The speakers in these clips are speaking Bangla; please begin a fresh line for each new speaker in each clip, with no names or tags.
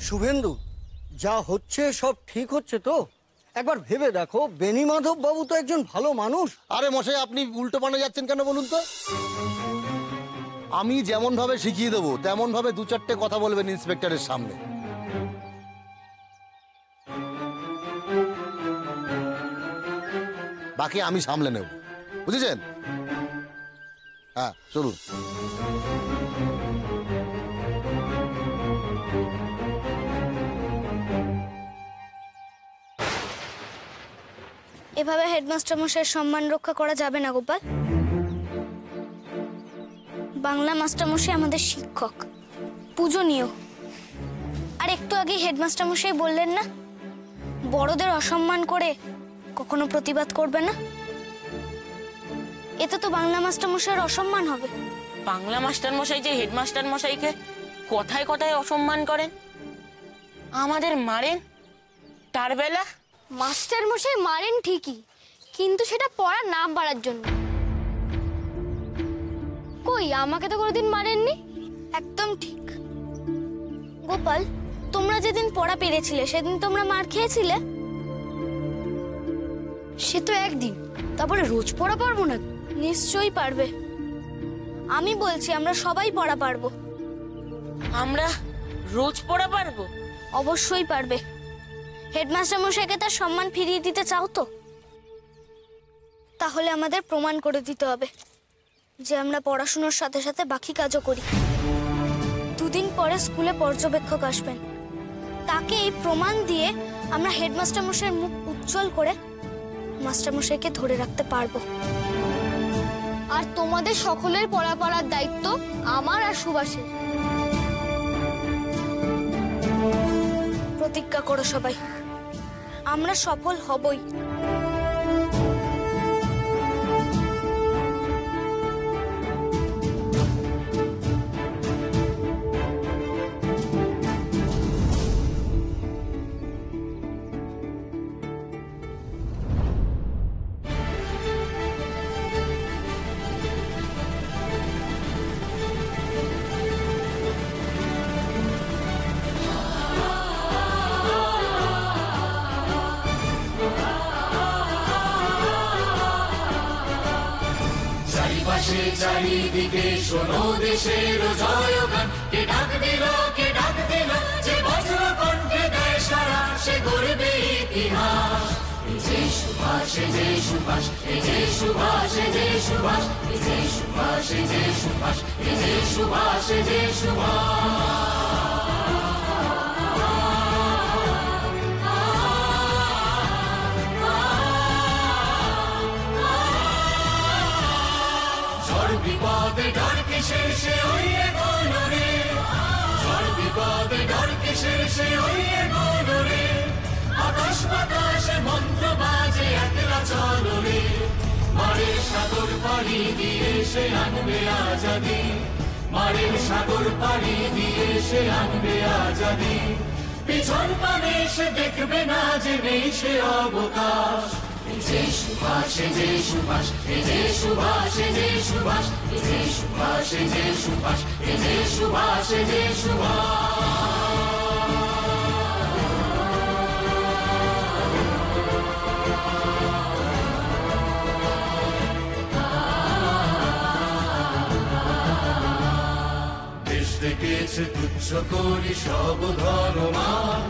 শুভেন্দু, যা হচ্ছে সব ঠিক হচ্ছে তো? একবার ভেবে দেখো, বেণীমাধব বাবু তো একজন ভালো মানুষ।
আরে মশাই, আপনি উল্টো পানে যাচ্ছেন কেন বলুন তো? আমি যেমন ভাবে শিখিয়ে দেবো তেমন ভাবে দু চারটে কথা বলবেন ইন্সপেক্টরের সামনে। বাকি আমি সামলে নেব, বুঝেছেন? হ্যাঁ, চলুন।
এভাবে হেডমাস্টার মশাইয়ের সম্মান রক্ষা করা যাবে না গোপাল। বাংলা মাস্টার মশাই আমাদের শিক্ষক, পূজনীয়। আর একটু আগে হেডমাস্টার মশাই বললেন না, বড়দের অসম্মান করে কখনো প্রতিবাদ করবে না। এতে তো বাংলা মাস্টার মশাইয়ের অসম্মান হবে।
বাংলা মাস্টার মশাই যে হেডমাস্টার মশাইকে কথায় কথায় অসম্মান করেন, আমাদের মারেন, তার বেলা
মাস্টার মশাই মারেন ঠিকই, কিন্তু সেটা পড়ার নাম বাড়ার জন্য। কই, আমাকে তো কোনোদিন মারেননি। একদম ঠিক। গোপাল, তোমরা যেদিন পড়া পেরেছিলে সেদিন তোমরা মার খেয়েছিলে? সে তো একদিন, তারপরে রোজ পড়া পারবো না। নিশ্চয়ই পারবে। আমি বলছি আমরা সবাই পড়া পারবো।
আমরা রোজ পড়া পারবো?
অবশ্যই পারবে। হেডমাস্টার মশাইকে তার সম্মান ফিরিয়ে দিতে চাও তো? তাহলে আমাদের প্রমাণ করে দিতে হবে যে আমরা পড়াশোনার সাথে সাথে বাকি কাজও করি। দুদিন পরে স্কুলে পর্যবেক্ষক আসবেন, তাকে এই প্রমাণ দিয়ে আমরা হেডমাস্টার মশাইয়ের মুখ উজ্জ্বল করে মাস্টার মশাইকে ধরে রাখতে পারবো। আর তোমাদের সকলের পড়া পড়ার দায়িত্ব আমার আর সুভাষের। প্রতিজ্ঞা করো সবাই, আমরা সফল হবই।
চারিদিকে শোনো দেশের জয়গান, কে ডাক দিল, কে ডাক দিল, যে বজ্র কণ্ঠে দেয় সারা, সে গর্বে ইতিহাস। এই যে সুভাষ, এই যে সুভাষ, এই যে সুভাষ, এই যে সুভাষ, এই যে সুভাষ, এই যে সুভাষ, এই যে সুভাষ, এই যে সুভাষ। বিপদে ডর কিসের, সে হইয়ে গৌরে, ঝড় বিপদে ডর কিসের, সে হইয়ে গৌরে। আকাশ বাতাসে মন্ত্র বাজে একলা চলো রে, মারের সাগর পাড়ি দিয়ে সে আনবে আজাদি, মারের সাগর পাড়ি দিয়ে সে আনবে আজাদি। পিছন পানে সে দেখবে না যে নেই সে অবকাশ। এই যে সুভাষ, এই যে সুভাষ, এই যে সুভাষ, এই যে সুভাষ, এই যে সুভাষ, এই যে সুভাষ, এই যে সুভাষ, এই যে সুভাষ। দেশ দেখেছে তুচ্ছ করি সব ধনমান,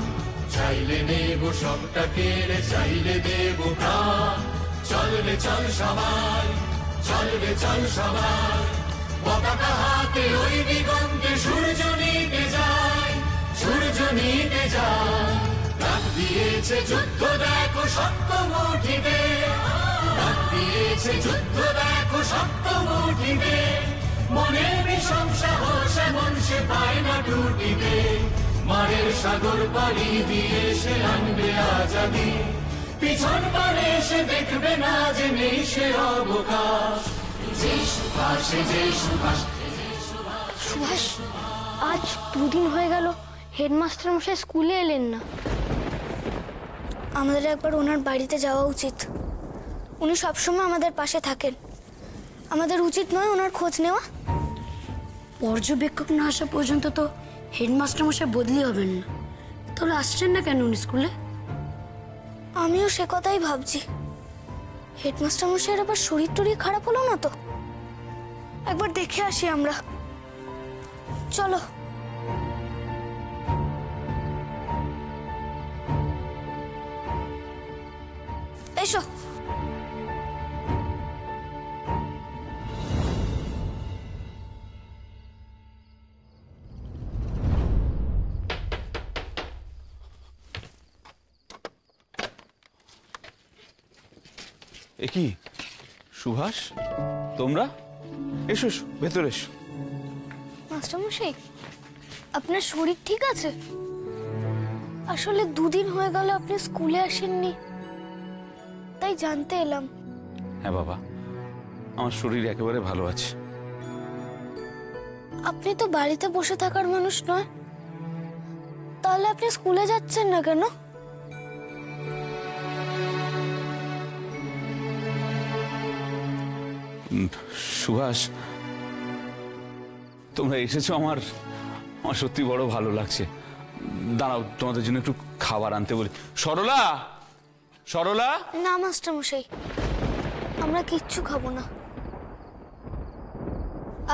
চাইলে নেব সবটা কেড়ে, চাইলে দেব প্রাণ। চলবে চল সবাই, চলবে চল সবাই, পতাকা হাতে ওই দিগন্তে সূর্য নিতে যায়, সূর্য নিতে যায়। ডাক দিয়েছে যুদ্ধ দেখো শক্ত মুঠিতে, ডাক দিয়েছে যুদ্ধ দেখো শক্ত মুঠিতে। মনে বিষম সাহস এমন সে পায় না টুটিতে, মারের সাগর পাড়ি দিয়ে সে আনবে আজাদি। পিছন পানে সে দেখবে না যে নেই সে অবকাশ। যে সুভাষ, যে সুভাষ,
সুভাষ, আজ দুদিন হয়ে গেল হেডমাস্টার মশাই স্কুলে এলেন না। আমাদের একবার ওনার বাড়িতে যাওয়া উচিত। উনি সবসময় আমাদের পাশে থাকেন, আমাদের উচিত নয় ওনার খোঁজ নেওয়া?
পর্যবেক্ষক না আসা পর্যন্ত তো হেডমাস্টার মশাই বদলি হবেন না। তাহলে আসছেন না কেন উনি স্কুলে?
আমিও সে কথাই ভাবছি। হেডমাস্টার মশাইয়ের আবার শরীর টরীর খারাপ হলো না তো? একবার দেখে আসি আমরা। চলো। এসো।
এ কি সুভাষ, তোমরা এসো এসো, ভেতরে এসো।
মাস্টারমশাই, আপনার শরীর ঠিক আছে? আসলে 2 দিন হয়ে গেল আপনি স্কুলে আসেননি, তাই জানতে এলাম।
হ্যাঁ বাবা, আমার শরীর একেবারে ভালো আছে।
আপনি তো বাড়িতে বসে থাকার মানুষ নয়, তাহলে আপনি স্কুলে যাচ্ছেন না কেন?
সুভাষ, তোমরা এসেছো, আমার সত্যি বড় ভালো লাগছে। দাঁড়াও, তোমাদের জন্য একটু খাবার আনতে বলি। সরলা, সরলা।
না মাস্টারমশাই, আমরা কিচ্ছু খাবো না।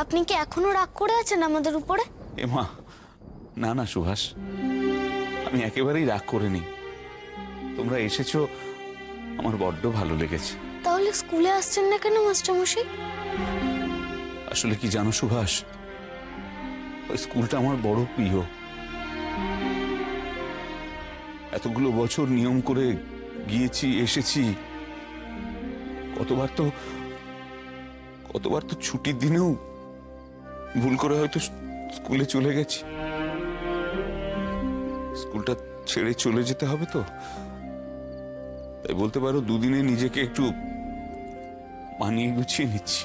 আপনি কি এখনো রাগ করে আছেন আমাদের উপরে?
এমা, না না সুভাষ, আমি একেবারেই রাগ করিনি। তোমরা এসেছো, আমার বড্ড ভালো লেগেছে।
তাহলে স্কুলে আসছেন না কেন মাস্টারমশাই?
আসলে কি জানো সুভাষ, ওই স্কুলটা আমার বড় প্রিয়। এতগুলো বছর নিয়ম করে গিয়েছি, এসেছি। কতবার তো ছুটির দিনেও ভুল করে হয়তো স্কুলে চলে গেছি। স্কুলটা ছেড়ে চলে যেতে হবে তো, তাই বলতে পারো 2 দিনে নিজেকে একটু মানিয়ে গুছিয়ে নিচ্ছি।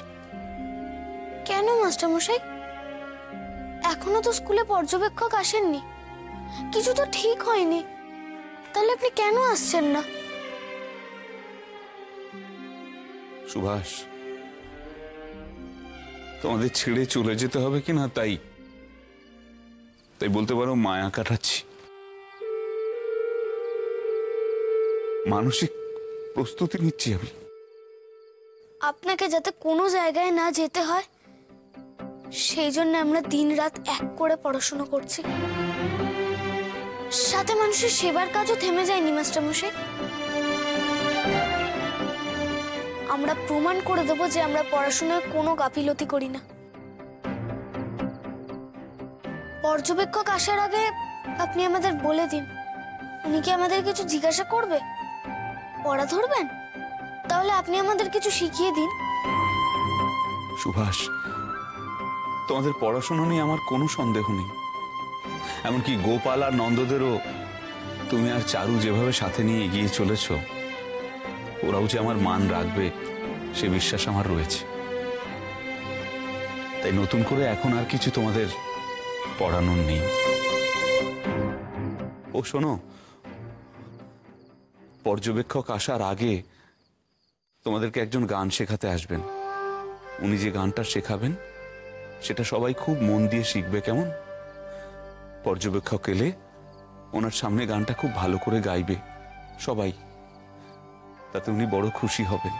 কেন মাস্টারমশাই? এখনো তো স্কুলে পর্যবেক্ষক আসেননি, কিছু তো ঠিক হয়নি, তাহলে আপনি কেন আসছেন না?
সুভাষ, তোমাদের ছেড়ে চলে যেতে হবে কিনা তাই বলতে পারো মায়া কাটাচ্ছি। মানসিক প্রস্তুতি নিচ্ছি আমি।
আপনাকে যাতে কোনো জায়গায় না যেতে হয়, সেই জন্য আমরা দিনরাত এক করে পড়াশোনা করছি। সাথে মানুষের সেবার কাজও থেমে যায়নি মাস্টারমশাই। আমরা প্রমাণ করে দেব যে আমরা পড়াশোনায় কোনো গাফিলতি করি না। পর্যবেক্ষক আসার আগে আপনি আমাদের বলে দিন, উনি কি আমাদের কিছু জিজ্ঞাসা করবে? পড়া ধরবেন? তাহলে আপনি আমাদের কিছু শিখিয়ে দিন।
সুভাষ, তোমাদের পড়াশোনা নিয়ে আমার কোনো সন্দেহ নেই। এমনকি গোপাল আর নন্দদেরও তুমি আর চারু যেভাবে সাথে নিয়ে এগিয়ে চলেছ, ওরাও যে আমার মান রাখবে সে বিশ্বাস আমার রয়েছে। তাই নতুন করে এখন আর কিছু তোমাদের পড়ানোর নেই। ও শোনো, পর্যবেক্ষক আসার আগে তোমাদেরকে একজন গান শেখাতে আসবেন। উনি যে গানটা শেখাবেন সেটা সবাই খুব মন দিয়ে শিখবে, কেমন? পর্যবেক্ষক এলে ওনার সামনে গানটা খুব ভালো করে গাইবে সবাই, তাতে উনি বড় খুশি হবেন।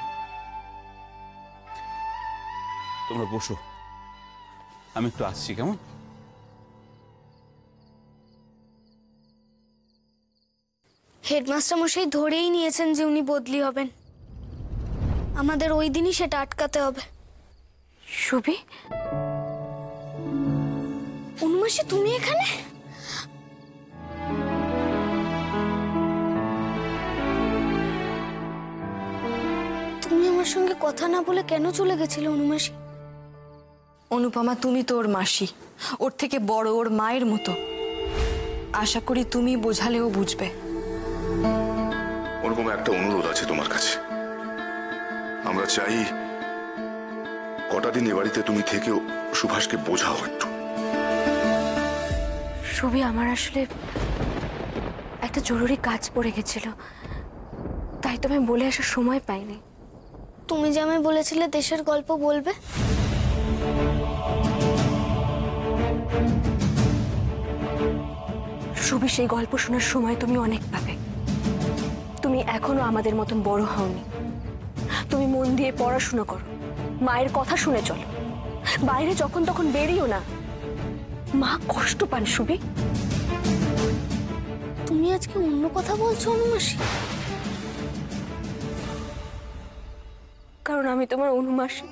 তোমরা বসো, আমি একটু আসছি, কেমন?
হেডমাস্টার মশাই ধরেই নিয়েছেন যে উনি বদলি হবেন। আমাদের ওই দিনই সেটা আটকাতে হবে।
সুবি,
অনুমাসী, তুমি এখানে? তুমি আমার সঙ্গে কথা না বলে কেন চলে গেছিলে অনুমাসী?
অনুপমা, তুমি তো ওর মাসি, ওর থেকে বড়, ওর মায়ের মতো। আশা করি তুমি বোঝালেও বুঝবে।
ওরকম একটা অনুরোধ আছে তোমার কাছে। আমরা চাই কটা দিন এ বাড়িতে তুমি থেকেও সুভাষকে বোঝাও একটু।
সুবি, আমার আসলে একটা জরুরি কাজ পড়ে গেছিল, তাই তো আমি বলে আসার সময় পাইনি।
তুমি যে আমায় বলেছিলে দেশের গল্প বলবে,
সুবি, সেই গল্প শোনার সময় তুমি অনেক পাবে। তুমি এখনো আমাদের মতন বড় হওনি। তুমি মন দিয়ে পড়াশোনা করো, মায়ের কথা শুনে চলো, বাইরে যখন তখন বেরিও না। মা কষ্ট পান সুবি।
তুমি আজকে অন্য কথা বলছো অনুমাসী?
কারণ আমি তোমার অনুমাসী,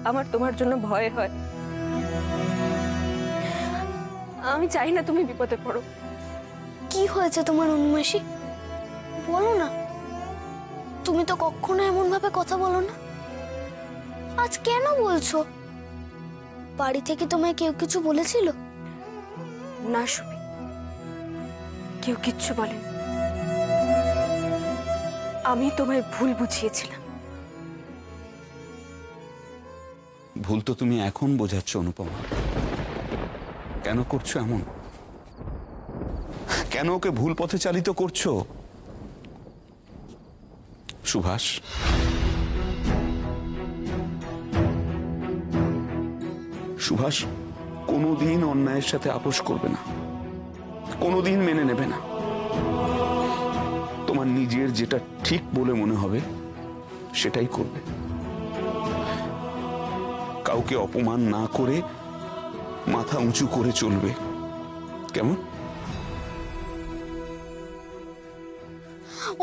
আমার তোমার জন্য ভয় হয়। আমি চাই না তুমি বিপদে পড়ো।
কি হয়েছে তোমার অনুমাসী? বলো না। তুমি তো কখনো এমন ভাবে কথা বলো না, আজ কেন বলছো? বাড়ি থেকে তোমায় কেউ কিছু বলেছিল?
না সুবি, কেউ কিচ্ছু বলেন। আমি তোমায় ভুল বুঝিয়েছিলাম।
ভুল তো তুমি এখন বোঝাচ্ছ অনুপমা। কেন করছো এমন? কেন ওকে ভুল পথে চালিত করছো? সুভাষ, সুভাষ কোনোদিন অন্যায়ের সাথে আপোষ করবে না, কোনোদিন মেনে নেবে না। তোমার নিজের যেটা ঠিক বলে মনে হবে সেটাই করবে। কাউকে অপমান না করে মাথা উঁচু করে চলবে, কেমন?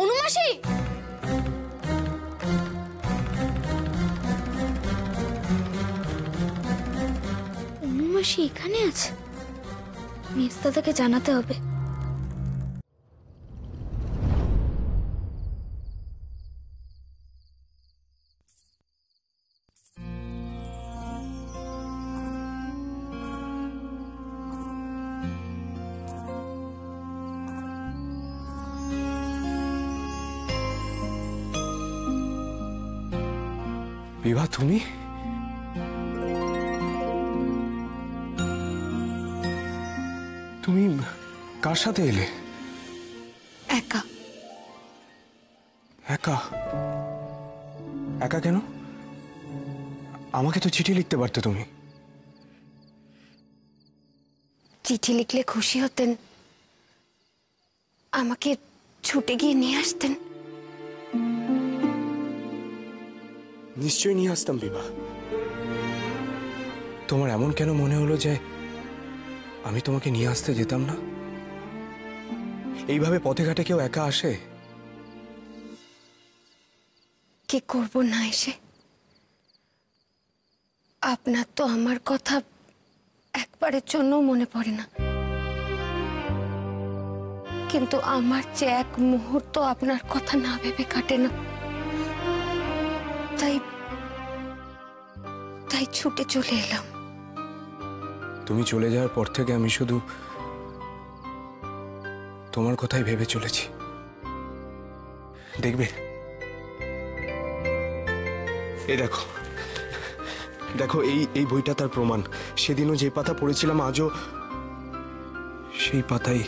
অনুমাসী, অনুমাসী এখানে আছে, মেজদাদাকে জানাতে হবে।
বিভা, তুমি? তুমি কার সাথে এলে?
একা।
একা? একা কেন? আমাকে তো চিঠি লিখতে পারতে তুমি।
চিঠি লিখলে খুশি হতেন, আমাকে ছুটে গিয়ে নিয়ে আসতেন।
নিশ্চয়ই নিয়ে আসতাম বিভা। তোমার এমন কেন মনে হলো যে আমি তোমাকে নিয়ে আসতে যেতাম না? এইভাবে পথে ঘাটে কেউ একা আসে?
কি করব না এসে? আপনার তো আমার কথা একবারের জন্য মনে পড়ে না, কিন্তু আমার যে এক মুহূর্ত আপনার কথা না ভেবে কাটে না। তাই তাই ছুটে চলে এলাম।
তুমি চলে যাওয়ার পর থেকে আমি শুধু তোমার কথাই ভেবে চলেছি। দেখবে, এই দেখো দেখো, এই বইটা তার প্রমাণ। সেদিনও যে পাতা পড়েছিলাম আজও সেই পাতাই।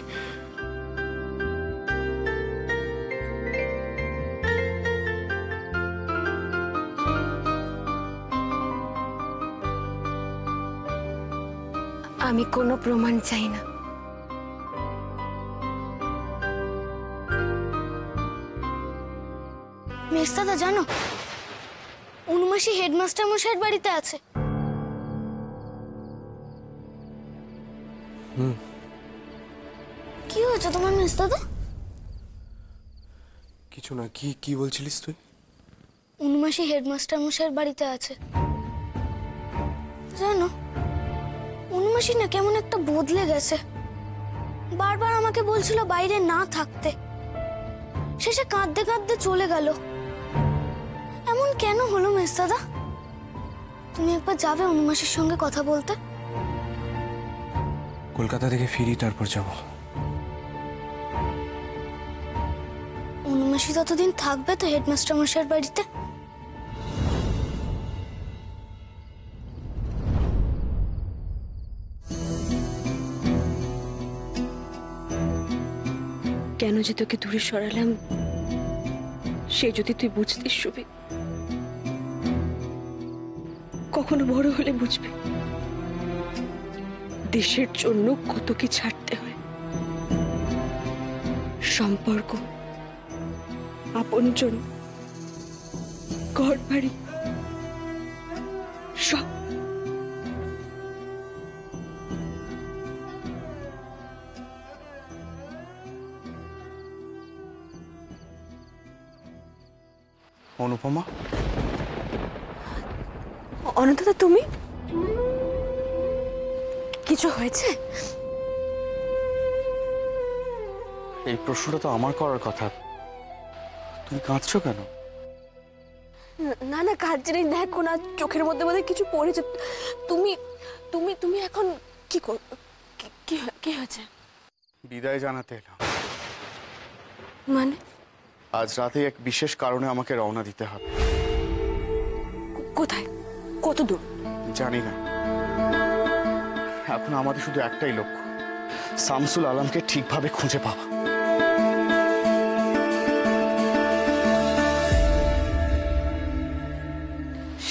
আমি কোনো প্রমাণ চাই না।
মেজদাদা জানো, অনুমাসী হেডমাস্টার মশাইয়ের বাড়িতে আছে। কি হয়েছে তোমার মেজদাদা?
কিছু না। কি কি বলছিলিস তুই?
অনুমাসী হেডমাস্টার মশাইয়ের বাড়িতে আছে। জানো, অনুমাসী না কেমন একটা বদলে গেছে। বারবার আমাকে বলছিল বাইরে না থাকতে, শেষে কাঁদতে কাঁদতে চলে গেল। এমন কেন হলো মেজদাদা? তুমি একবার যাবে অনুমাসীর সঙ্গে কথা বলতে?
কলকাতা থেকে ফিরি, তারপর যাব।
অনুমাসী ততদিন থাকবে তো হেডমাস্টার মশাইয়ের বাড়িতে?
কেন যে তোকে দূরে সরালাম সে যদি তুই বুঝতিস সুবি, কখনো বড় হলে বুঝবি। দেশের জন্য কত কি ছাড়তে হয়, সম্পর্ক, আপনজন, ঘর বাড়ি, সব।
অনুপমা,
অনন্তদা, তুমি? কিছু হয়েছে?
এই প্রশ্নটা তো আমার করার কথা। তুমি কাঁদছো কেন?
না না, কাঁদছি নেই, দেখো না চোখের মধ্যে মধ্যে কিছু পড়েছে। তুমি তুমি তুমি এখন কি কি হয়েছে?
বিদায় জানাতে এলাম।
মানে?
আজ রাতে এক বিশেষ কারণে আমাকে রওনা দিতে হবে।
কোথায়? কত দূর?
জানি না। এখন আমাদের শুধু একটাই লক্ষ্য, শামসুল আলমকে ঠিকভাবে খুঁজে পাওয়া।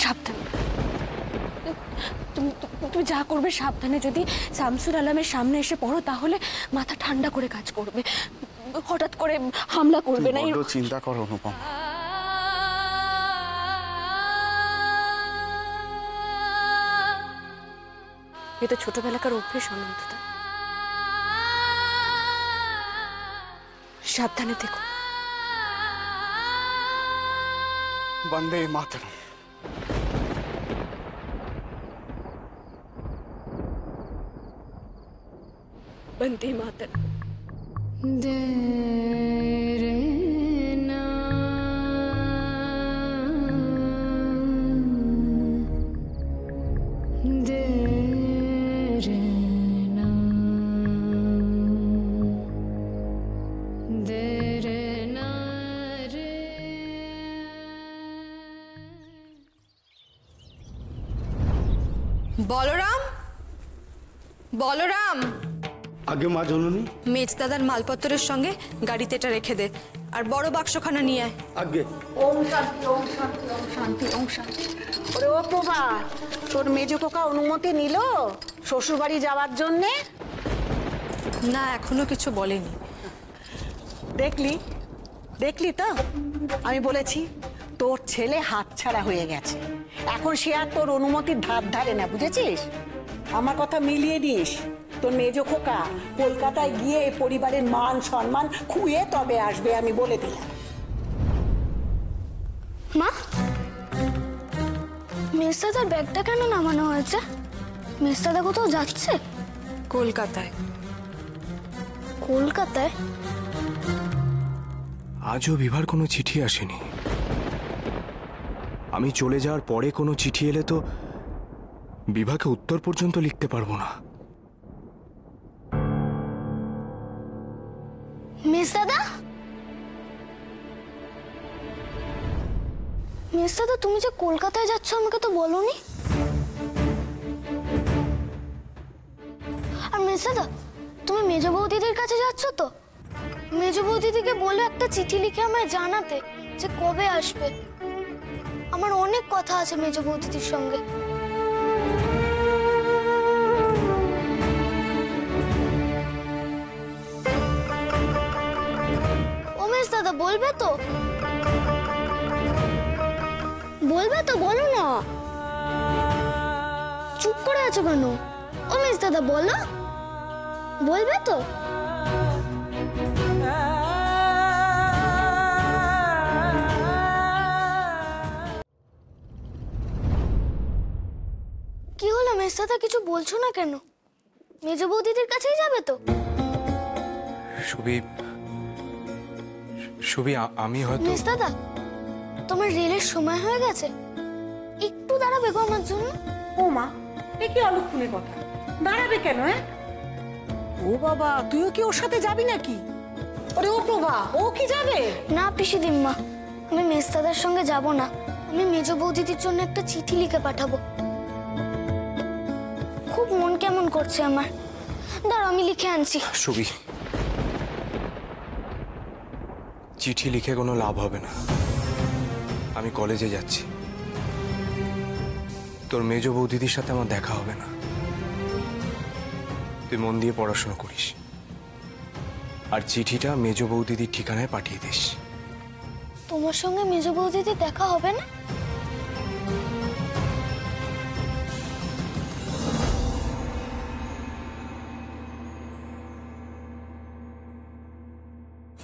সাবধানে, তুমি যা করবে সাবধানে। যদি শামসুল আলমের সামনে এসে পড়ো তাহলে মাথা ঠান্ডা করে কাজ করবে, হঠাৎ করে হামলা করবে না।
বড্ড চিন্তা করো অনুপম।
এটা ছোটবেলাকার অভ্যেস অনন্তদা। সাবধানে থেকো।
বন্দে মাতরম।
বন্দে মাতরম।
বলরাম, বলরাম,
আগে মা জননী।
মেজদাদার মালপত্রের সঙ্গে গাড়িতে এটা রেখে দে, আর বড় বাক্সখানা নিয়ে আয়।
আগে।
ওম শান্তি, ওম শান্তি, ওম শান্তি, ওম শান্তি। ওরে ও প্রভা, তোর মেজো কোকা অনুমতি নিল শ্বশুর বাড়ি যাওয়ার জন্যে?
না, এখনো কিছু বলেনি।
দেখলি দেখলি তো, আমি বলেছি তোর ছেলে হাতছাড়া হয়ে গেছে। এখন সে আর তোর অনুমতির ধার ধারে না, বুঝেছিস? আমার কথা মিলিয়ে নিস। তোর মেজো খোকা কলকাতায় গিয়ে পরিবারের মান সম্মান খুঁয়ে তবে আসবে, আমি বলে দিলাম।
মা, মেজদাদার ব্যাগটা কেন নামানো হয়েছে? মেজদাদা কোথাও যাচ্ছে?
কলকাতায়।
কলকাতায়?
আজও বিভার কোনো চিঠি আসেনি। আমি চলে যাওয়ার পরে কোনো চিঠি এলে তো বিভাকে উত্তর পর্যন্ত লিখতে পারবো না।
মেজদাদা, মেজদাদা, তুমি যে কলকাতায় যাচ্ছ আমাকে তো বলোনি। আর মেজদাদা, তুমি মেজ বৌদিদির কাছে যাচ্ছ তো? মেজ বৌদিদিকে বলে একটা চিঠি লিখে আমায় জানাতে যে কবে আসবে। আমার অনেক কথা আছে মেজ বৌদিদির সঙ্গে। ও মেজদাদা, বলবে তো? বলবে তো, বলো না। চুপ করে আছো কেন? ও মেজদাদা, বলো। বলবে তো? কি হলো মেজদাদা, কিছু বলছো না কেন? মেজ বৌদিদের কাছেই যাবে তো?
সুবি, আমি হয়তো।
মেজদাদা, তোমার রেলের সময় হয়ে গেছে, একটু দাঁড়াবে গো আমার জন্য?
ও মা, এ কি অলক্ষণের কথা? দাঁড়াবে কেন? ও বাবা, তুইও কি ওর সাথে যাবি নাকি? ওরে ও প্রভা, ও কি যাবে?
না পিসি দিম্মা, আমি মেজদাদার সঙ্গে যাব না। আমি মেজ বৌদিদির জন্য একটা চিঠি লিখে পাঠাবো। খুব মন কেমন করছে আমার। দাঁড়াও, আমি লিখে আনছি।
সুবি, চিঠি লিখে কোনো লাভ হবে না। আমি কলেজে যাচ্ছি। তোর মেজ বৌদিদির সাথে আমার দেখা হবে না। তুই মন দিয়ে পড়াশোনা করিস, আর চিঠিটা মেজ বৌদিদির ঠিকানায় পাঠিয়ে দিস।
তোমার সঙ্গে মেজ বৌদিদি দেখা হবে না?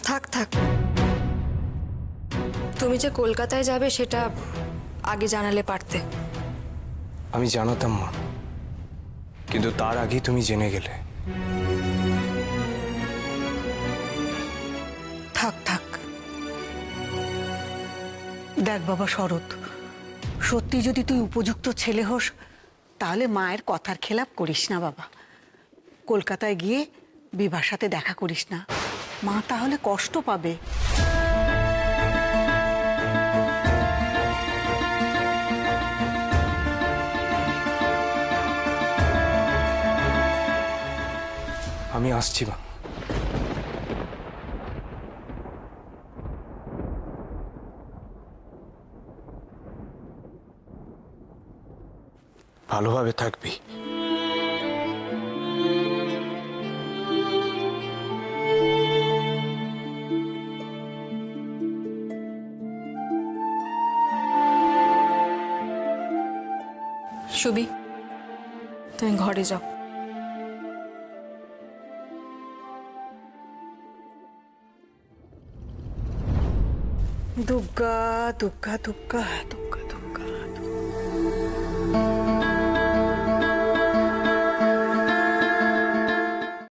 থাক থাক, তুমি যে কলকাতায় যাবে সেটা আগে জানালে পারতে।
আমি জানাতাম মা, কিন্তু তার আগেই তুমি জেনে গেলে।
থাক থাক। দেখ বাবা শরৎ, সত্যি যদি তুই উপযুক্ত ছেলে হোস তাহলে মায়ের কথার খেলাপ করিস না বাবা। কলকাতায় গিয়ে বিভার সাথে দেখা করিস না, মা তাহলে কষ্ট পাবে।
আমি আসছি মা। ভালোভাবে থাকবি।
সুবি, তুমি ঘরে যাও।
দুর্গা দুর্গা দুর্গা।